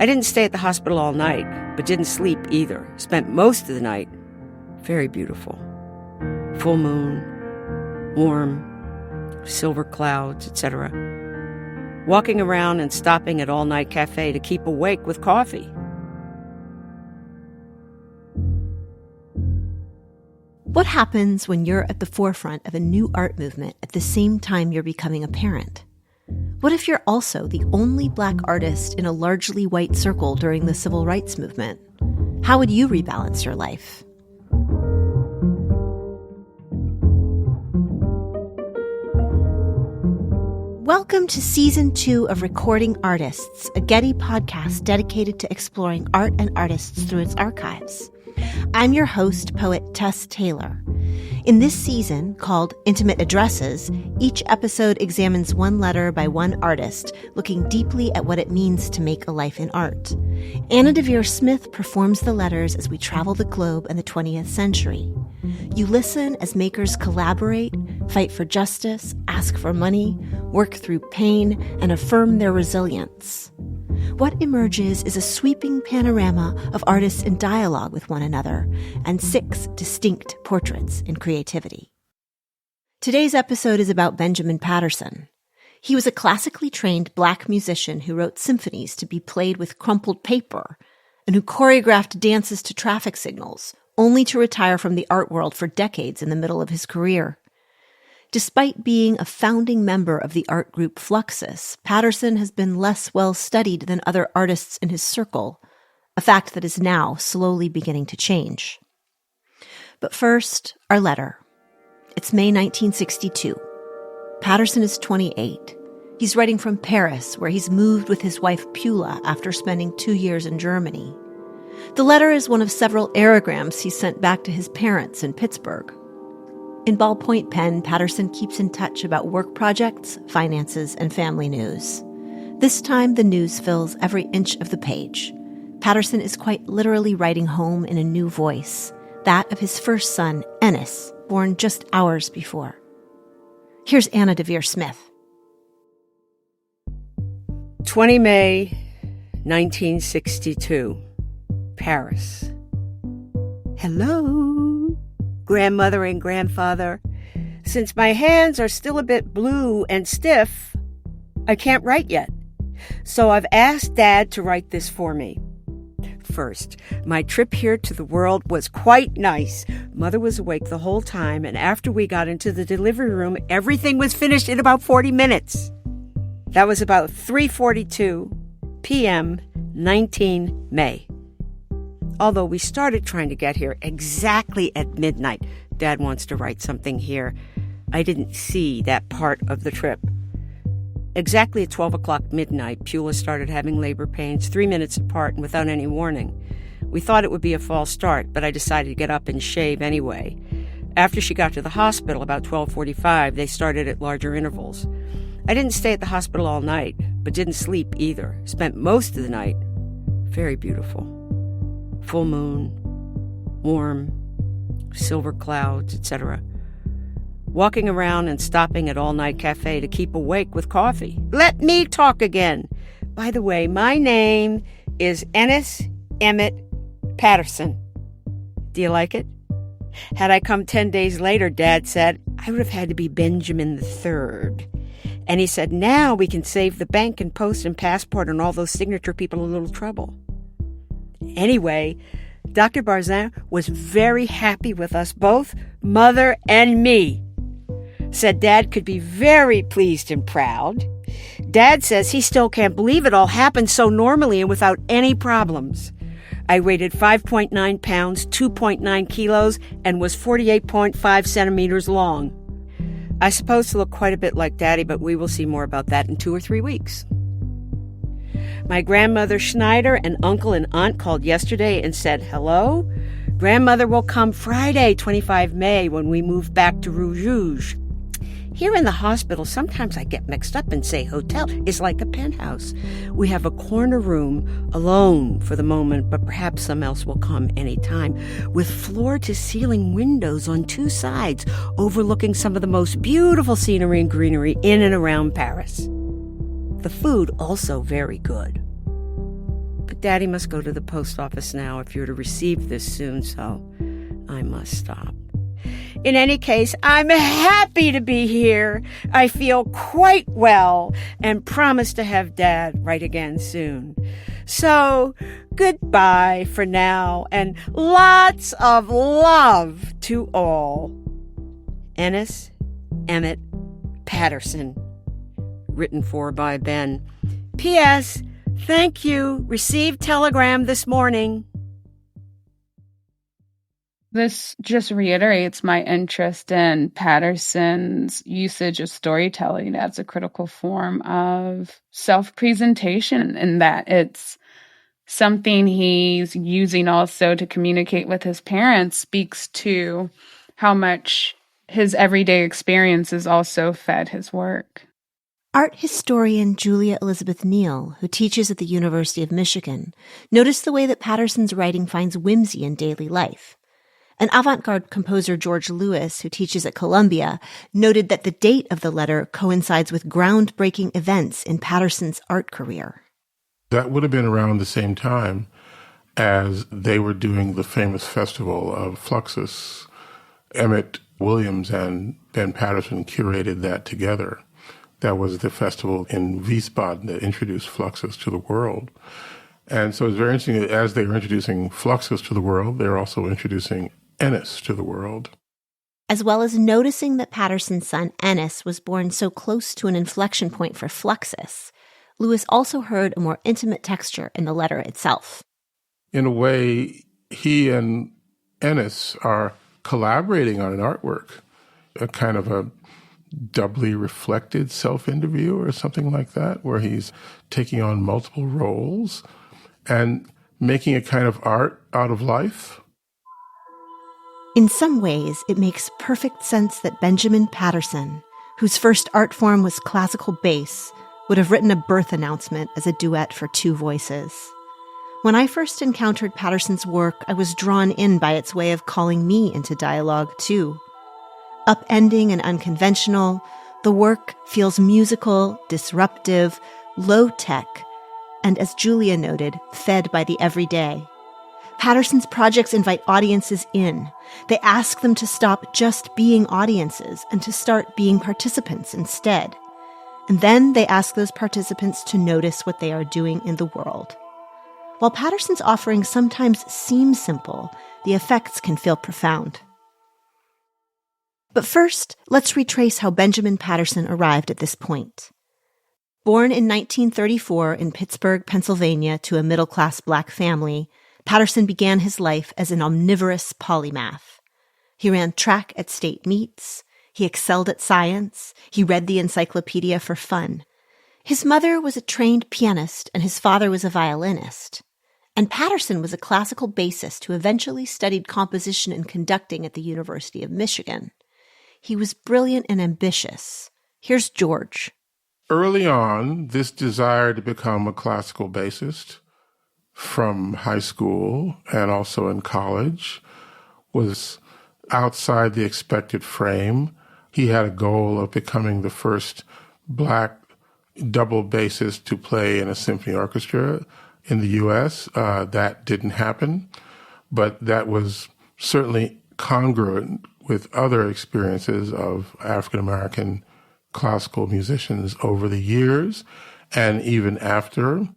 I didn't stay at the hospital all night, but didn't sleep either. Spent most of the night. Very beautiful. Full moon, warm, silver clouds, etc. Walking around and stopping at all-night cafe to keep awake with coffee. What happens when you're at the forefront of a new art movement at the same time you're becoming a parent? What if you're also the only Black artist in a largely white circle during the civil rights movement? How would you rebalance your life? Welcome to Season 2 of Recording Artists, a Getty podcast dedicated to exploring art and artists through its archives. I'm your host, poet Tess Taylor. In this season, called Intimate Addresses, each episode examines one letter by one artist, looking deeply at what it means to make a life in art. Anna Deavere Smith performs the letters as we travel the globe in the 20th century. You listen as makers collaborate, fight for justice, ask for money, work through pain, and affirm their resilience. What emerges is a sweeping panorama of artists in dialogue with one another and 6 distinct portraits in creativity. Today's episode is about Benjamin Patterson. He was a classically trained Black musician who wrote symphonies to be played with crumpled paper and who choreographed dances to traffic signals, only to retire from the art world for decades in the middle of his career. Despite being a founding member of the art group Fluxus, Patterson has been less well-studied than other artists in his circle, a fact that is now slowly beginning to change. But first, our letter. It's May 1962. Patterson is 28. He's writing from Paris, where he's moved with his wife Pula after spending 2 years in Germany. The letter is one of several aerograms he sent back to his parents in Pittsburgh. In ballpoint pen, Patterson keeps in touch about work projects, finances, and family news. This time, the news fills every inch of the page. Patterson is quite literally writing home in a new voice, that of his first son, Ennis, born just hours before. Here's Anna Deavere Smith. 20 May 1962, Paris. Hello, grandmother and grandfather. Since my hands are still a bit blue and stiff, I can't write yet. So I've asked Dad to write this for me. First, my trip here to the world was quite nice. Mother was awake the whole time, and after we got into the delivery room, everything was finished in about 40 minutes. That was about 3:42 p.m., 19 May. Although we started trying to get here exactly at midnight. Dad wants to write something here. I didn't see that part of the trip. Exactly at 12 o'clock midnight, Pula started having labor pains 3 minutes apart and without any warning. We thought it would be a false start, but I decided to get up and shave anyway. After she got to the hospital, about 12:45, they started at larger intervals. I didn't stay at the hospital all night, but didn't sleep either. Spent most of the night. Very beautiful. Full moon, warm, silver clouds, etc. Walking around and stopping at all-night cafe to keep awake with coffee. Let me talk again. By the way, my name is Ennis Emmett Patterson. Do you like it? Had I come 10 days later, Dad said, I would have had to be Benjamin III. And he said, now we can save the bank and post and passport and all those signature people a little trouble. Anyway, Dr. Barzin was very happy with us both, Mother and me. Said Dad could be very pleased and proud. Dad says he still can't believe it all happened so normally and without any problems. I weighed 5.9 pounds, 2.9 kilos, and was 48.5 centimeters long. I suppose to look quite a bit like Daddy, but we will see more about that in 2 or 3 weeks. My grandmother Schneider and uncle and aunt called yesterday and said, hello? Grandmother will come Friday, 25 May, when we move back to Rouge. Here in the hospital, sometimes I get mixed up and say hotel. It's like a penthouse. We have a corner room alone for the moment, but perhaps some else will come any time, with floor-to-ceiling windows on 2 sides, overlooking some of the most beautiful scenery and greenery in and around Paris. The food also very good. But Daddy must go to the post office now if you're to receive this soon, so I must stop. In any case, I'm happy to be here. I feel quite well and promise to have Dad write again soon. So, goodbye for now and lots of love to all. Ennis, Emmett, Patterson. Written for by Ben. P.S. Thank you. Received telegram this morning. This just reiterates my interest in Patterson's usage of storytelling as a critical form of self-presentation, in that it's something he's using also to communicate with his parents, speaks to how much his everyday experiences also fed his work. Art historian Julia Elizabeth Neal, who teaches at the University of Michigan, noticed the way that Patterson's writing finds whimsy in daily life. And avant-garde composer George Lewis, who teaches at Columbia, noted that the date of the letter coincides with groundbreaking events in Patterson's art career. That would have been around the same time as they were doing the famous festival of Fluxus. Emmett Williams and Ben Patterson curated that together. That was the festival in Wiesbaden that introduced Fluxus to the world. And so it's very interesting that as they were introducing Fluxus to the world, they're also introducing Ennis to the world. As well as noticing that Patterson's son Ennis was born so close to an inflection point for Fluxus, Lewis also heard a more intimate texture in the letter itself. In a way, he and Ennis are collaborating on an artwork, a kind of a doubly reflected self-interview or something like that, where he's taking on multiple roles and making a kind of art out of life. In some ways, it makes perfect sense that Benjamin Patterson, whose first art form was classical bass, would have written a birth announcement as a duet for two voices. When I first encountered Patterson's work, I was drawn in by its way of calling me into dialogue, too. Upending and unconventional, the work feels musical, disruptive, low-tech, and as Julia noted, fed by the everyday. Patterson's projects invite audiences in. They ask them to stop just being audiences and to start being participants instead. And then they ask those participants to notice what they are doing in the world. While Patterson's offerings sometimes seem simple, the effects can feel profound. But first, let's retrace how Benjamin Patterson arrived at this point. Born in 1934 in Pittsburgh, Pennsylvania, to a middle-class black family, Patterson began his life as an omnivorous polymath. He ran track at state meets. He excelled at science. He read the encyclopedia for fun. His mother was a trained pianist, and his father was a violinist. And Patterson was a classical bassist who eventually studied composition and conducting at the University of Michigan. He was brilliant and ambitious. Here's George. Early on, this desire to become a classical bassist from high school and also in college was outside the expected frame. He had a goal of becoming the first black double bassist to play in a symphony orchestra in the U.S. That didn't happen, but that was certainly congruent with other experiences of African-American classical musicians over the years and even after.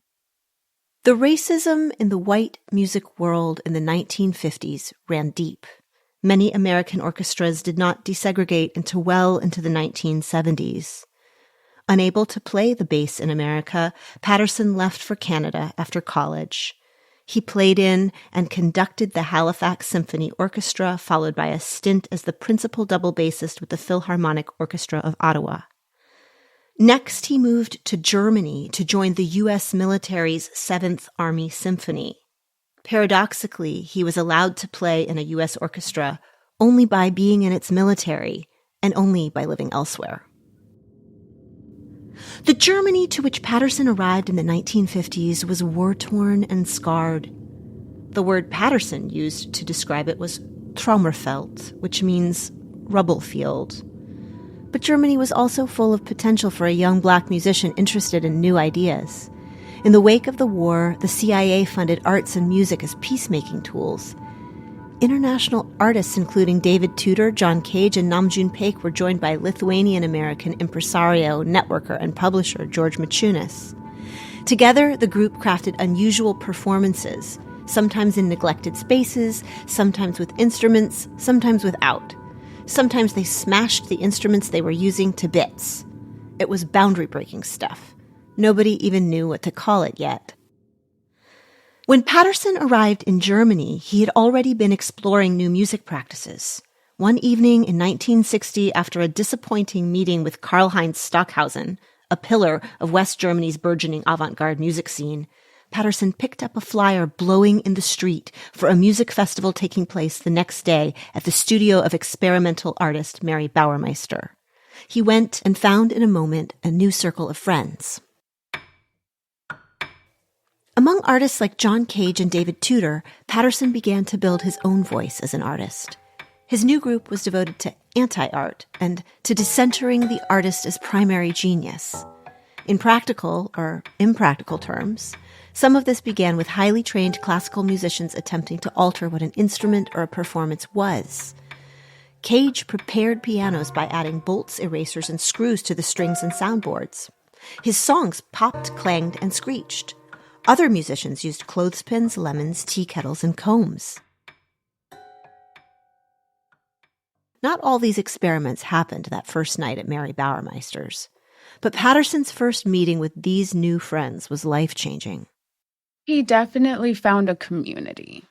The racism in the white music world in the 1950s ran deep. Many American orchestras did not desegregate until well into the 1970s. Unable to play the bass in America, Patterson left for Canada after college. He played in and conducted the Halifax Symphony Orchestra, followed by a stint as the principal double bassist with the Philharmonic Orchestra of Ottawa. Next, he moved to Germany to join the U.S. military's 7th Army Symphony. Paradoxically, he was allowed to play in a U.S. orchestra only by being in its military and only by living elsewhere. The Germany to which Patterson arrived in the 1950s was war-torn and scarred. The word Patterson used to describe it was Traumerfeld, which means rubble field. But Germany was also full of potential for a young black musician interested in new ideas. In the wake of the war, the CIA funded arts and music as peacemaking tools. International artists including David Tudor, John Cage, and Namjoon Paik were joined by Lithuanian-American impresario, networker, and publisher George Maciunas. Together, the group crafted unusual performances, sometimes in neglected spaces, sometimes with instruments, sometimes without. Sometimes they smashed the instruments they were using to bits. It was boundary-breaking stuff. Nobody even knew what to call it yet. When Patterson arrived in Germany, he had already been exploring new music practices. One evening in 1960, after a disappointing meeting with Karl-Heinz Stockhausen, a pillar of West Germany's burgeoning avant-garde music scene, Patterson picked up a flyer blowing in the street for a music festival taking place the next day at the studio of experimental artist Mary Bauermeister. He went and found in a moment a new circle of friends. Among artists like John Cage and David Tudor, Patterson began to build his own voice as an artist. His new group was devoted to anti-art and to decentering the artist as primary genius. In practical or impractical terms, some of this began with highly trained classical musicians attempting to alter what an instrument or a performance was. Cage prepared pianos by adding bolts, erasers, and screws to the strings and soundboards. His songs popped, clanged, and screeched. Other musicians used clothespins, lemons, tea kettles, and combs. Not all these experiments happened that first night at Mary Bauermeister's, but Patterson's first meeting with these new friends was life-changing. He definitely found a community.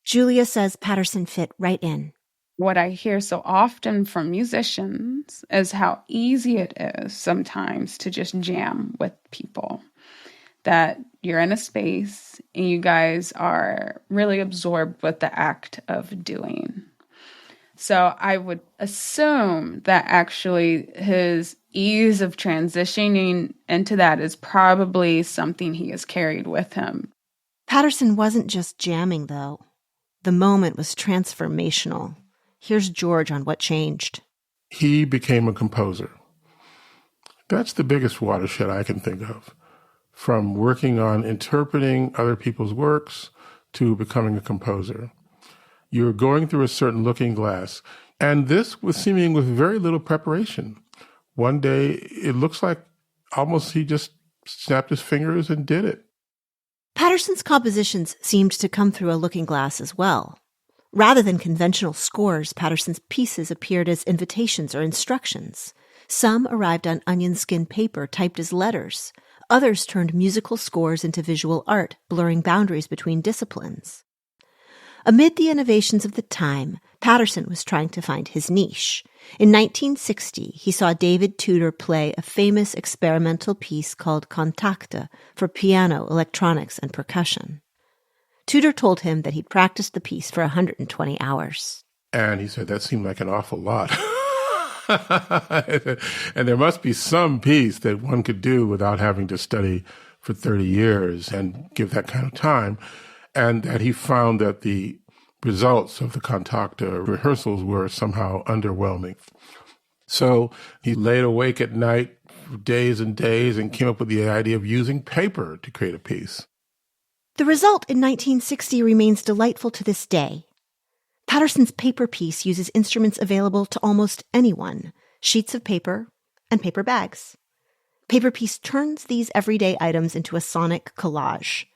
Julia says Patterson fit right in. What I hear so often from musicians is how easy it is sometimes to just jam with people. That you're in a space and you guys are really absorbed with the act of doing. So I would assume that actually his ease of transitioning into that is probably something he has carried with him. Patterson wasn't just jamming, though. The moment was transformational. Here's George on what changed. He became a composer. That's the biggest watershed I can think of. From working on interpreting other people's works to becoming a composer. You're going through a certain looking glass. And this was seeming with very little preparation. One day, it looks like almost he just snapped his fingers and did it. Patterson's compositions seemed to come through a looking glass as well. Rather than conventional scores, Patterson's pieces appeared as invitations or instructions. Some arrived on onion skin paper typed as letters. Others turned musical scores into visual art, blurring boundaries between disciplines. Amid the innovations of the time, Patterson was trying to find his niche. In 1960, he saw David Tudor play a famous experimental piece called Contacte for piano, electronics, and percussion. Tudor told him that he'd practiced the piece for 120 hours. And he said, that seemed like an awful lot. And there must be some piece that one could do without having to study for 30 years and give that kind of time. And that he found that the results of the Contacte rehearsals were somehow underwhelming. So he laid awake at night for days and days and came up with the idea of using paper to create a piece. The result in 1960 remains delightful to this day. Patterson's paper piece uses instruments available to almost anyone, sheets of paper and paper bags. Paper piece turns these everyday items into a sonic collage.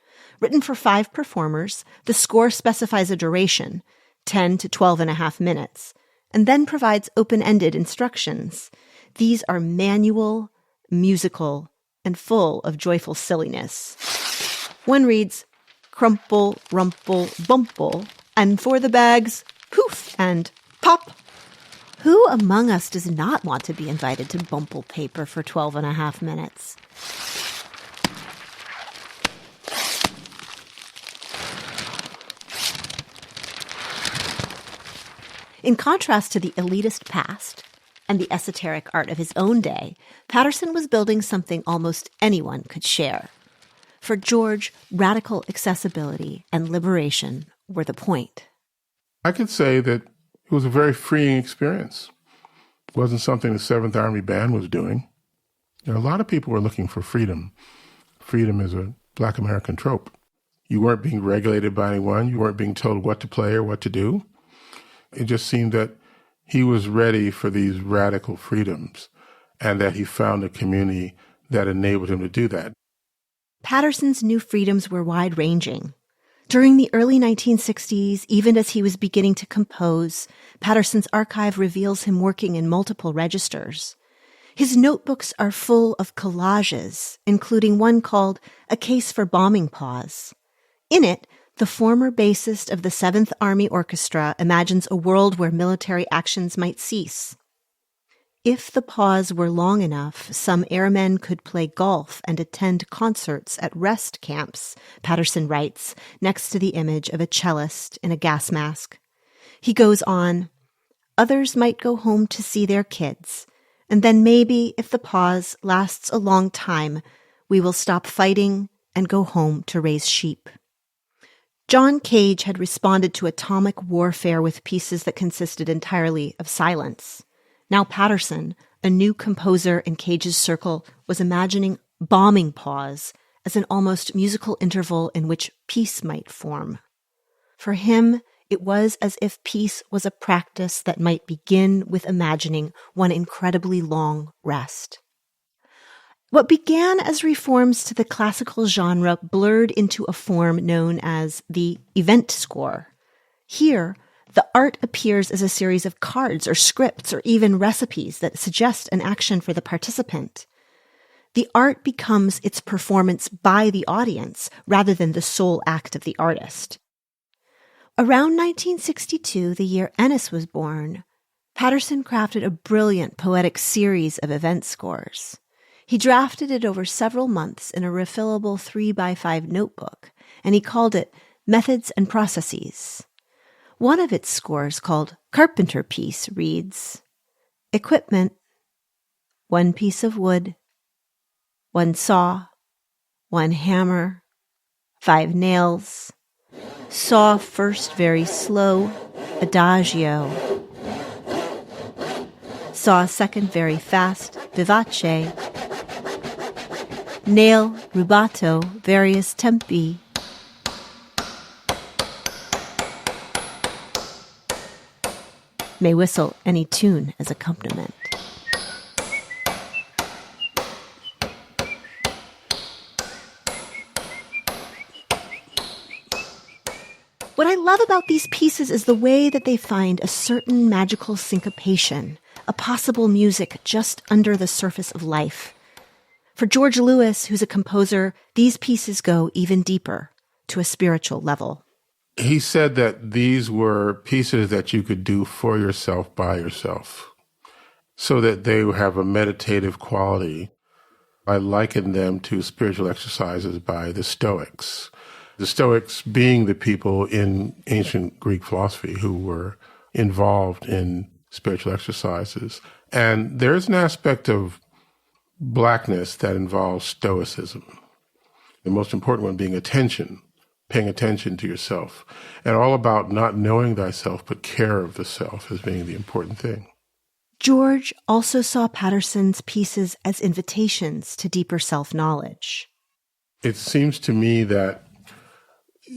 Written for 5 performers, the score specifies a duration, 10 to 12.5 minutes, and then provides open-ended instructions. These are manual, musical, and full of joyful silliness. One reads, crumple, rumple, bumple, and for the bags, poof and pop. Who among us does not want to be invited to bumple paper for 12.5 minutes? In contrast to the elitist past and the esoteric art of his own day, Patterson was building something almost anyone could share. For George, radical accessibility and liberation were the point. I could say that it was a very freeing experience. It wasn't something the 7th Army Band was doing. A lot of people were looking for freedom. Freedom is a Black American trope. You weren't being regulated by anyone. You weren't being told what to play or what to do. It just seemed that he was ready for these radical freedoms and that he found a community that enabled him to do that. Patterson's new freedoms were wide-ranging. During the early 1960s, even as he was beginning to compose, Patterson's archive reveals him working in multiple registers. His notebooks are full of collages, including one called A Case for Bombing Pause. In it, the former bassist of the 7th Army Orchestra imagines a world where military actions might cease. If the pause were long enough, some airmen could play golf and attend concerts at rest camps, Patterson writes, next to the image of a cellist in a gas mask. He goes on, others might go home to see their kids, and then maybe, if the pause lasts a long time, we will stop fighting and go home to raise sheep. John Cage had responded to atomic warfare with pieces that consisted entirely of silence. Now Patterson, a new composer in Cage's circle, was imagining bombing pause as an almost musical interval in which peace might form. For him, it was as if peace was a practice that might begin with imagining one incredibly long rest. What began as reforms to the classical genre blurred into a form known as the event score. Here, the art appears as a series of cards or scripts or even recipes that suggest an action for the participant. The art becomes its performance by the audience rather than the sole act of the artist. Around 1962, the year Ennis was born, Patterson crafted a brilliant poetic series of event scores. He drafted it over several months in a refillable 3x5 notebook, and he called it Methods and Processes. One of its scores, called Carpenter Piece, reads, Equipment, 1 piece of wood, 1 saw, 1 hammer, 5 nails, saw first very slow, adagio, saw second very fast, vivace, nail, rubato, various tempi, may whistle any tune as accompaniment. What I love about these pieces is the way that they find a certain magical syncopation, a possible music just under the surface of life. For George Lewis, who's a composer, these pieces go even deeper, to a spiritual level. He said that these were pieces that you could do for yourself, by yourself, so that they have a meditative quality. I liken them to spiritual exercises by the Stoics. The Stoics being the people in ancient Greek philosophy who were involved in spiritual exercises. And there's an aspect of Blackness that involves Stoicism. The most important one being attention, paying attention to yourself, and all about not knowing thyself, but care of the self as being the important thing. George also saw Patterson's pieces as invitations to deeper self-knowledge. It seems to me that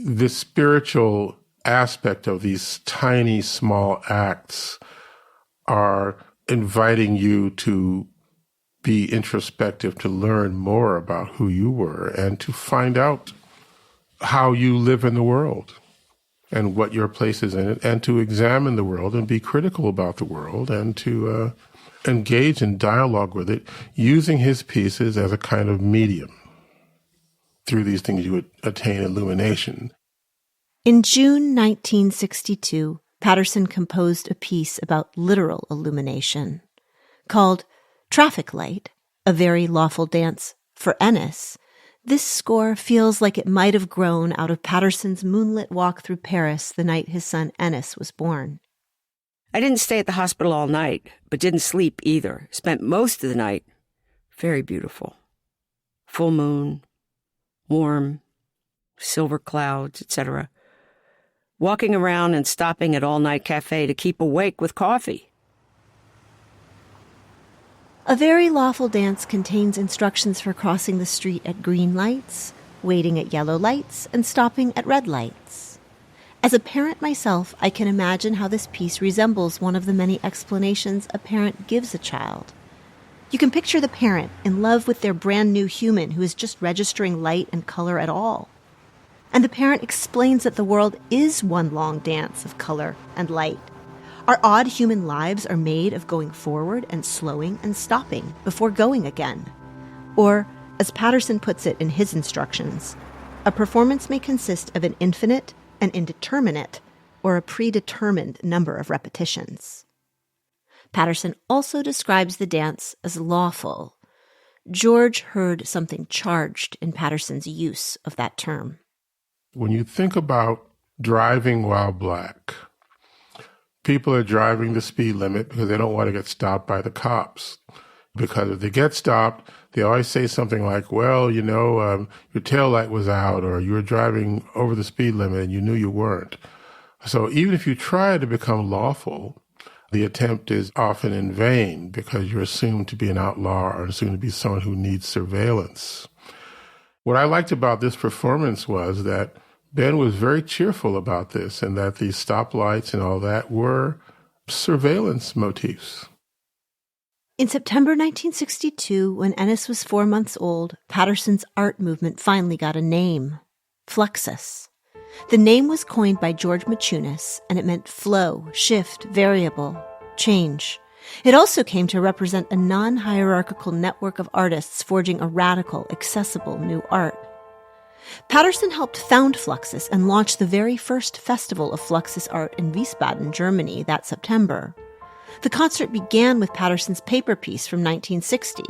the spiritual aspect of these tiny, small acts are inviting you to be introspective, to learn more about who you were and to find out how you live in the world and what your place is in it, and to examine the world and be critical about the world and to engage in dialogue with it, using his pieces as a kind of medium. Through these things, you would attain illumination. In June 1962, Patterson composed a piece about literal illumination. Called Traffic Light, a Very Lawful Dance for Ennis, this score feels like it might have grown out of Patterson's moonlit walk through Paris the night his son Ennis was born. I didn't stay at the hospital all night, but didn't sleep either. Spent most of the night. Very beautiful. Full moon, warm, silver clouds, etc. Walking around and stopping at all-night cafe to keep awake with coffee. A Very Lawful Dance contains instructions for crossing the street at green lights, waiting at yellow lights and stopping at red lights. As a parent myself, I can imagine how this piece resembles one of the many explanations a parent gives a child. You can picture the parent in love with their brand new human who is just registering light and color at all. And the parent explains that the world is one long dance of color and light. Our odd human lives are made of going forward and slowing and stopping before going again. Or, as Patterson puts it in his instructions, a performance may consist of an infinite, an indeterminate, or a predetermined number of repetitions. Patterson also describes the dance as lawful. George heard something charged in Patterson's use of that term. When you think about driving while black, people are driving the speed limit because they don't want to get stopped by the cops. Because if they get stopped, they always say something like, well, your taillight was out, or you were driving over the speed limit and you knew you weren't. So even if you try to become lawful, the attempt is often in vain because you're assumed to be an outlaw or assumed to be someone who needs surveillance. What I liked about this performance was that Ben was very cheerful about this and that these stoplights and all that were surveillance motifs. In September 1962, when Ennis was 4 months old, Patterson's art movement finally got a name, Fluxus. The name was coined by George Machunas, and it meant flow, shift, variable, change. It also came to represent a non-hierarchical network of artists forging a radical, accessible new art. Patterson helped found Fluxus and launch the very first festival of Fluxus art in Wiesbaden, Germany, that September. The concert began with Patterson's paper piece from 1960.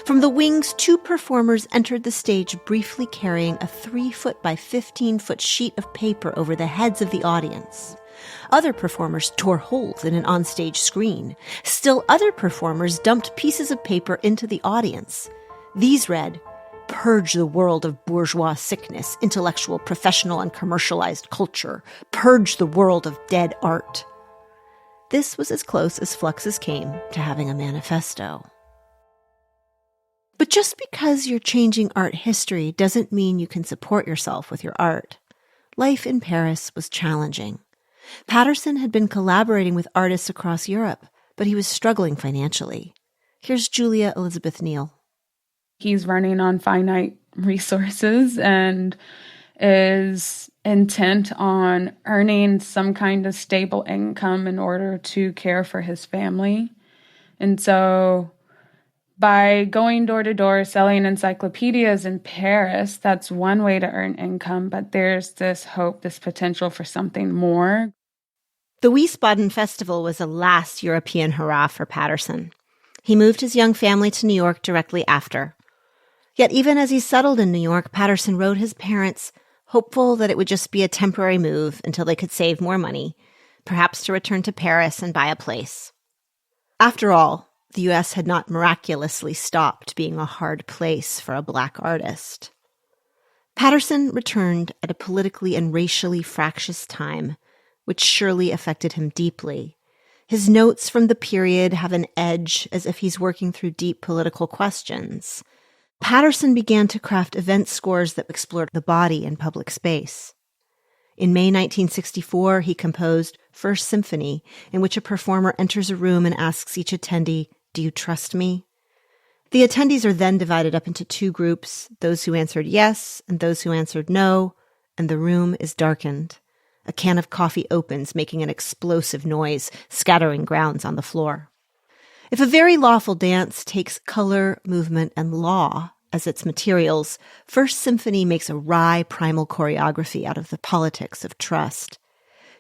From the wings, 2 performers entered the stage briefly carrying a 3-foot by 15-foot sheet of paper over the heads of the audience. Other performers tore holes in an onstage screen. Still other performers dumped pieces of paper into the audience. These read, "Purge the world of bourgeois sickness, intellectual, professional, and commercialized culture. Purge the world of dead art." This was as close as Fluxus came to having a manifesto. But just because you're changing art history doesn't mean you can support yourself with your art. Life in Paris was challenging. Patterson had been collaborating with artists across Europe, but he was struggling financially. Here's Julia Elizabeth Neal. He's running on finite resources and is intent on earning some kind of stable income in order to care for his family. And so by going door to door selling encyclopedias in Paris, that's one way to earn income, but there's this hope, this potential for something more. The Wiesbaden Festival was a last European hurrah for Patterson. He moved his young family to New York directly after. Yet even as he settled in New York, Patterson wrote his parents, hopeful that it would just be a temporary move until they could save more money, perhaps to return to Paris and buy a place. After all, the U.S. had not miraculously stopped being a hard place for a Black artist. Patterson returned at a politically and racially fractious time, which surely affected him deeply. His notes from the period have an edge as if he's working through deep political questions. Patterson began to craft event scores that explored the body in public space. In May 1964, he composed First Symphony, in which a performer enters a room and asks each attendee, "Do you trust me?" The attendees are then divided up into 2 groups, those who answered yes and those who answered no, and the room is darkened. A can of coffee opens, making an explosive noise, scattering grounds on the floor. If a very lawful dance takes color, movement, and law as its materials, First Symphony makes a wry primal choreography out of the politics of trust.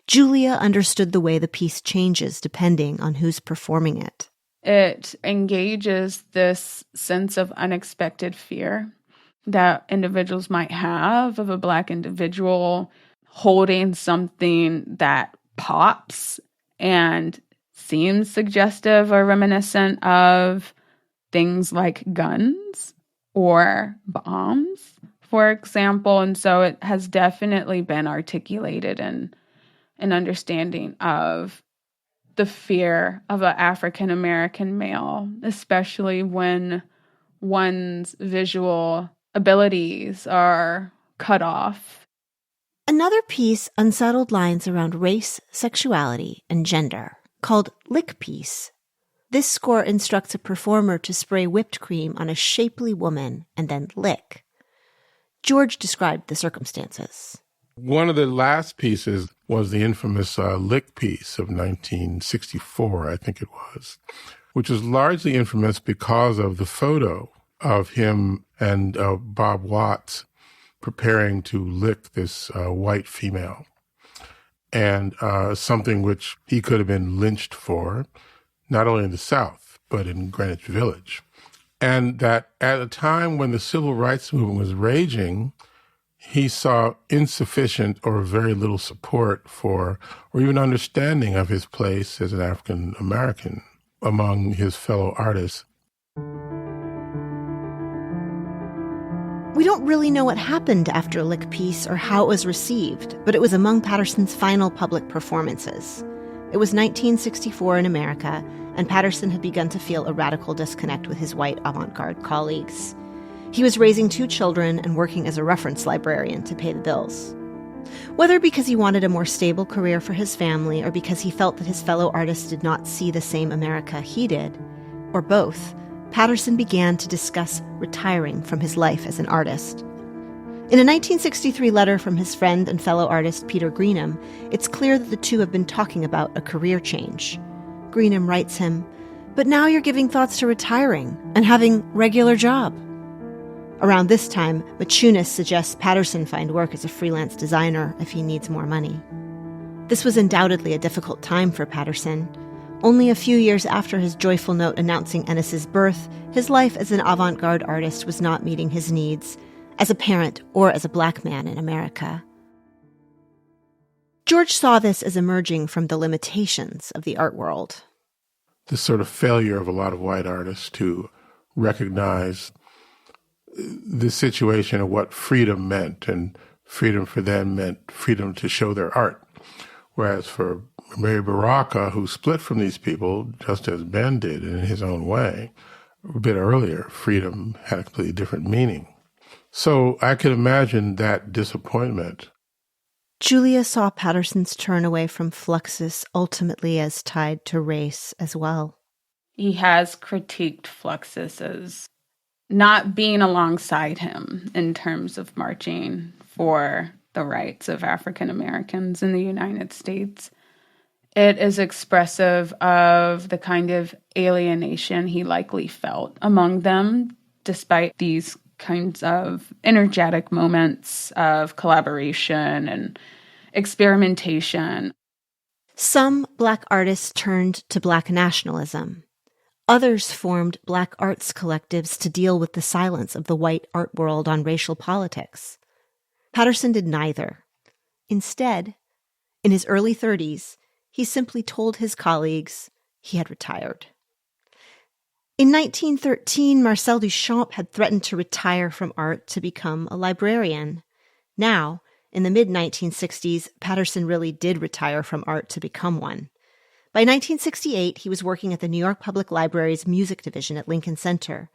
Julia understood the way the piece changes depending on who's performing it. It engages this sense of unexpected fear that individuals might have of a Black individual holding something that pops and seems suggestive or reminiscent of things like guns or bombs, for example. And so it has definitely been articulated in an understanding of the fear of an African-American male, especially when one's visual abilities are cut off. Another piece unsettled lines around race, sexuality, and gender, called Lick Piece. This score instructs a performer to spray whipped cream on a shapely woman and then lick. George described the circumstances. One of the last pieces was the infamous Lick piece of 1964, I think it was, which was largely infamous because of the photo of him and Bob Watts preparing to lick this white female, and something which he could have been lynched for, not only in the South, but in Greenwich Village. And that at a time when the civil rights movement was raging, he saw insufficient or very little support for, or even understanding of his place as an African American among his fellow artists. We don't really know what happened after Lick Piece or how it was received, but it was among Patterson's final public performances. It was 1964 in America, and Patterson had begun to feel a radical disconnect with his white avant-garde colleagues. He was raising 2 children and working as a reference librarian to pay the bills. Whether because he wanted a more stable career for his family or because he felt that his fellow artists did not see the same America he did, or both, Patterson began to discuss retiring from his life as an artist. In a 1963 letter from his friend and fellow artist Peter Greenham, it's clear that the two have been talking about a career change. Greenham writes him, "But now you're giving thoughts to retiring and having regular job." Around this time, Machunas suggests Patterson find work as a freelance designer if he needs more money. This was undoubtedly a difficult time for Patterson. Only a few years after his joyful note announcing Ennis's birth, his life as an avant-garde artist was not meeting his needs, as a parent or as a black man in America. George saw this as emerging from the limitations of the art world. The sort of failure of a lot of white artists to recognize the situation of what freedom meant, and freedom for them meant freedom to show their art. Whereas for Mary Baraka, who split from these people, just as Ben did in his own way, a bit earlier, freedom had a completely different meaning. So I could imagine that disappointment. Julia saw Patterson's turn away from Fluxus ultimately as tied to race as well. He has critiqued Fluxus as not being alongside him in terms of marching for the rights of African Americans in the United States. It is expressive of the kind of alienation he likely felt among them, despite these kinds of energetic moments of collaboration and experimentation. Some Black artists turned to Black nationalism. Others formed Black arts collectives to deal with the silence of the white art world on racial politics. Patterson did neither. Instead, in his early 30s, he simply told his colleagues he had retired. In 1913, Marcel Duchamp had threatened to retire from art to become a librarian. Now, in the mid-1960s, Patterson really did retire from art to become one. By 1968, he was working at the New York Public Library's music division at Lincoln Center.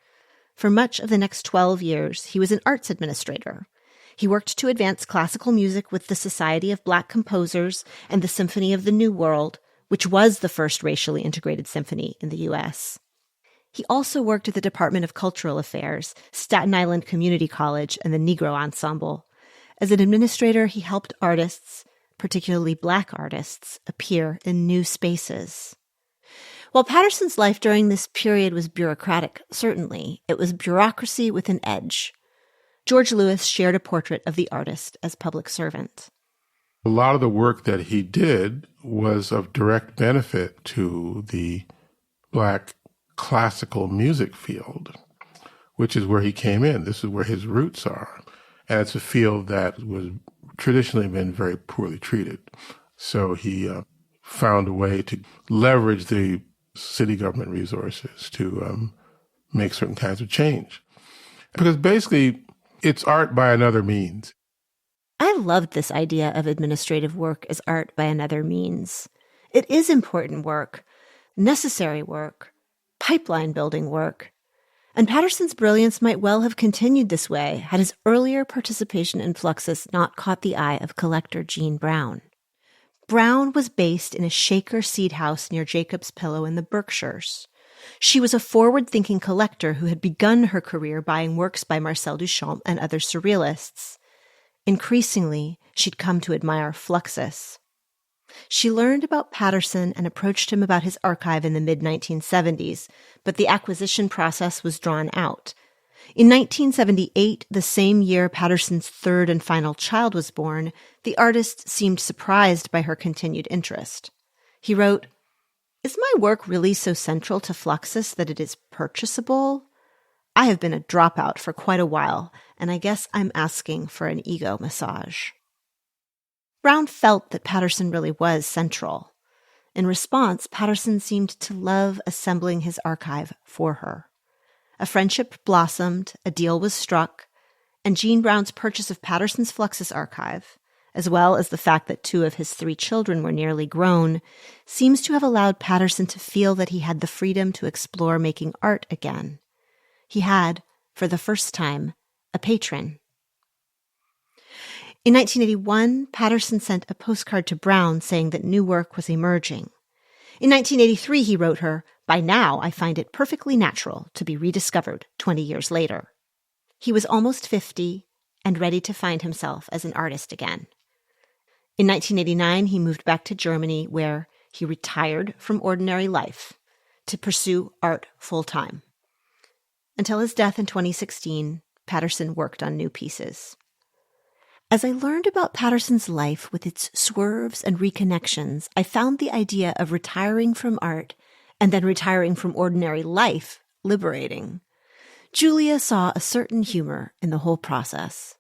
For much of the next 12 years, he was an arts administrator. He worked to advance classical music with the Society of Black Composers and the Symphony of the New World, which was the first racially integrated symphony in the U.S. He also worked at the Department of Cultural Affairs, Staten Island Community College, and the Negro Ensemble. As an administrator, he helped artists, particularly Black artists, appear in new spaces. While Patterson's life during this period was bureaucratic, certainly, it was bureaucracy with an edge. George Lewis shared a portrait of the artist as public servant. A lot of the work that he did was of direct benefit to the Black classical music field, which is where he came in. This is where his roots are. And it's a field that was traditionally been very poorly treated. So he found a way to leverage the city government resources to make certain kinds of change. Because basically, it's art by another means. I loved this idea of administrative work as art by another means. It is important work, necessary work, pipeline building work. And Patterson's brilliance might well have continued this way had his earlier participation in Fluxus not caught the eye of collector Jean Brown. Brown was based in a Shaker seed house near Jacob's Pillow in the Berkshires. She was a forward-thinking collector who had begun her career buying works by Marcel Duchamp and other surrealists. Increasingly, she'd come to admire Fluxus. She learned about Patterson and approached him about his archive in the mid-1970s, but the acquisition process was drawn out. In 1978, the same year Patterson's third and final child was born, the artist seemed surprised by her continued interest. He wrote, "Is my work really so central to Fluxus that it is purchasable? I have been a dropout for quite a while, and I guess I'm asking for an ego massage." Brown felt that Patterson really was central. In response, Patterson seemed to love assembling his archive for her. A friendship blossomed, a deal was struck, and Jean Brown's purchase of Patterson's Fluxus archive, as well as the fact that 2 of his 3 children were nearly grown, seems to have allowed Patterson to feel that he had the freedom to explore making art again. He had, for the first time, a patron. In 1981, Patterson sent a postcard to Brown saying that new work was emerging. In 1983, he wrote her, "By now, I find it perfectly natural to be rediscovered 20 years later." He was almost 50 and ready to find himself as an artist again. In 1989, he moved back to Germany, where he retired from ordinary life to pursue art full-time. Until his death in 2016, Patterson worked on new pieces. As I learned about Patterson's life with its swerves and reconnections, I found the idea of retiring from art and then retiring from ordinary life liberating. Julia saw a certain humor in the whole process.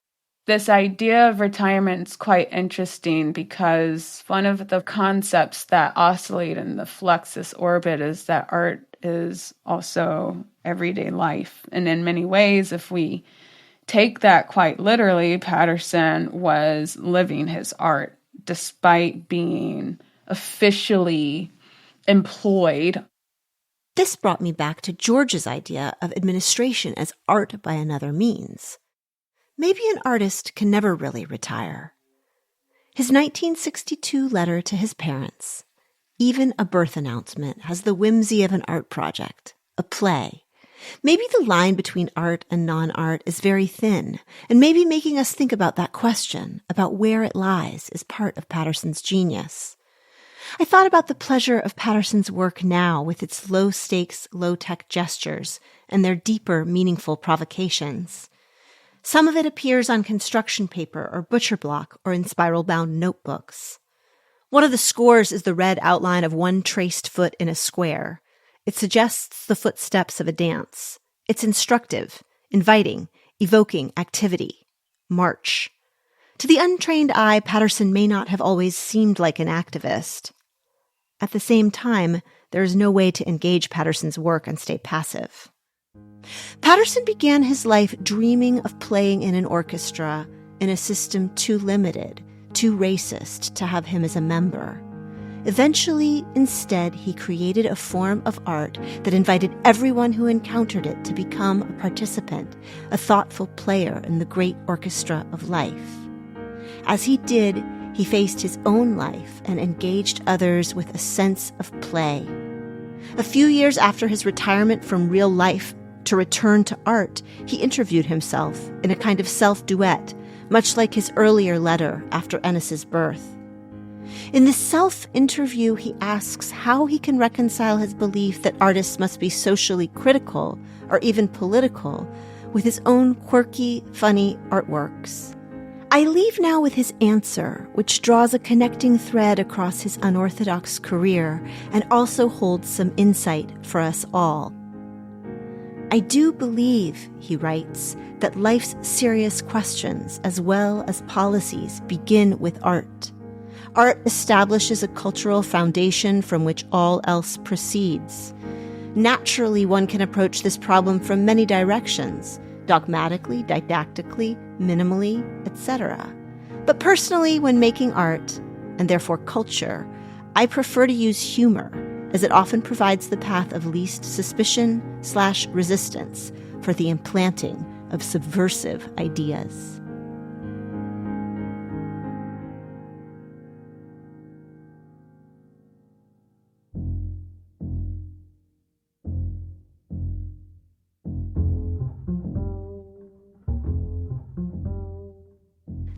This idea of retirement is quite interesting because one of the concepts that oscillate in the Fluxus orbit is that art is also everyday life. And in many ways, if we take that quite literally, Patterson was living his art despite being officially employed. This brought me back to George's idea of administration as art by another means. Maybe an artist can never really retire. His 1962 letter to his parents, even a birth announcement, has the whimsy of an art project, a play. Maybe the line between art and non-art is very thin, and maybe making us think about that question, about where it lies, is part of Patterson's genius. I thought about the pleasure of Patterson's work now with its low-stakes, low-tech gestures and their deeper, meaningful provocations. Some of it appears on construction paper or butcher block or in spiral-bound notebooks. One of the scores is the red outline of one traced foot in a square. It suggests the footsteps of a dance. It's instructive, inviting, evoking activity. March. To the untrained eye, Patterson may not have always seemed like an activist. At the same time, there is no way to engage Patterson's work and stay passive. Patterson began his life dreaming of playing in an orchestra in a system too limited, too racist to have him as a member. Eventually, instead, he created a form of art that invited everyone who encountered it to become a participant, a thoughtful player in the great orchestra of life. As he did, he faced his own life and engaged others with a sense of play. A few years after his retirement from real life to return to art, he interviewed himself in a kind of self-duet, much like his earlier letter after Ennis's birth. In this self-interview, he asks how he can reconcile his belief that artists must be socially critical or even political with his own quirky, funny artworks. I leave now with his answer, which draws a connecting thread across his unorthodox career and also holds some insight for us all. I do believe, he writes, that life's serious questions, as well as policies, begin with art. Art establishes a cultural foundation from which all else proceeds. Naturally, one can approach this problem from many directions, dogmatically, didactically, minimally, etc. But personally, when making art, and therefore culture, I prefer to use humor, as it often provides the path of least suspicion/resistance, for the implanting of subversive ideas.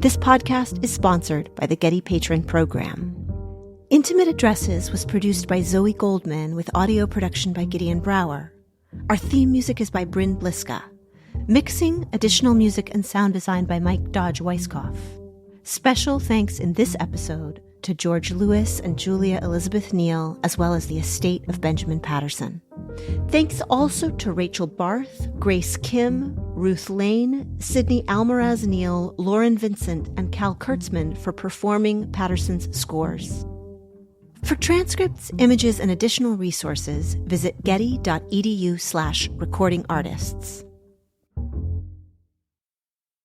This podcast is sponsored by the Getty Patron Program. Intimate Addresses was produced by Zoe Goldman with audio production by Gideon Brower. Our theme music is by Bryn Bliska. Mixing, additional music, and sound design by Mike Dodge Weisskopf. Special thanks in this episode to George Lewis and Julia Elizabeth Neal, as well as the estate of Benjamin Patterson. Thanks also to Rachel Barth, Grace Kim, Ruth Lane, Sydney Almaraz Neal, Lauren Vincent, and Cal Kurtzman for performing Patterson's scores. For transcripts, images, and additional resources, visit getty.edu/recordingartists.